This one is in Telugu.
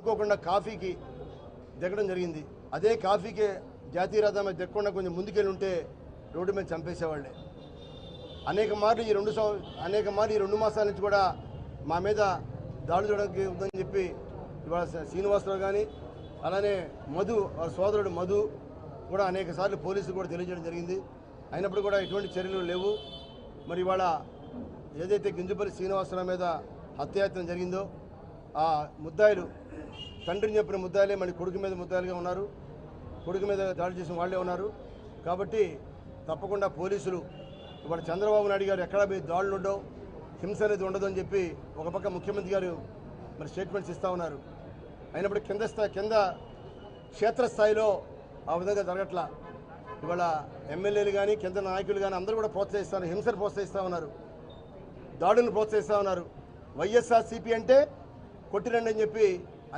అనుకోకుండా కాఫీకి దిగడం జరిగింది. అదే కాఫీకి జాతీయ రహదారి దిగకుండా కొంచెం ముందుకెళ్ళి ఉంటే రోడ్డు మీద చంపేసేవాళ్ళే. అనేక మార్లు ఈ 2 మాసాల నుంచి కూడా మా మీద దాడులు చూడడానికి ఉందని చెప్పి ఇవాళ శ్రీనివాసరావు కానీ అలానే మధు వాళ్ళ సోదరుడు మధు కూడా అనేక సార్లు పోలీసులు కూడా తెలియజేయడం జరిగింది. అయినప్పుడు కూడా ఎటువంటి చర్యలు లేవు. మరి ఇవాళ ఏదైతే గింజుపల్లి శ్రీనివాసరావు మీద హత్యాయత్నం జరిగిందో ఆ ముద్దాయిలు తండ్రిని చెప్పిన ముద్దాయిలే మళ్ళీ కొడుకు మీద ముద్దాయిలుగా ఉన్నారు. కొడుకు మీద దాడి చేసిన వాళ్ళే ఉన్నారు. కాబట్టి తప్పకుండా పోలీసులు ఇవాళ చంద్రబాబు నాయుడు గారు ఎక్కడా మీ దాడులు ఉండవు, హింస అనేది ఉండదు అని చెప్పి ఒక పక్క ముఖ్యమంత్రి గారు మరి స్టేట్మెంట్స్ ఇస్తూ ఉన్నారు. అయినప్పుడు కింద క్షేత్రస్థాయిలో ఆ విధంగా జరగట్లా. ఇవాళ ఎమ్మెల్యేలు కానీ కింద నాయకులు కానీ అందరూ కూడా ప్రోత్సహిస్తారు, హింసను ప్రోత్సహిస్తూ ఉన్నారు, దాడులను ప్రోత్సహిస్తూ ఉన్నారు. వైఎస్ఆర్సీపీ అంటే కొట్టిరండి అని చెప్పి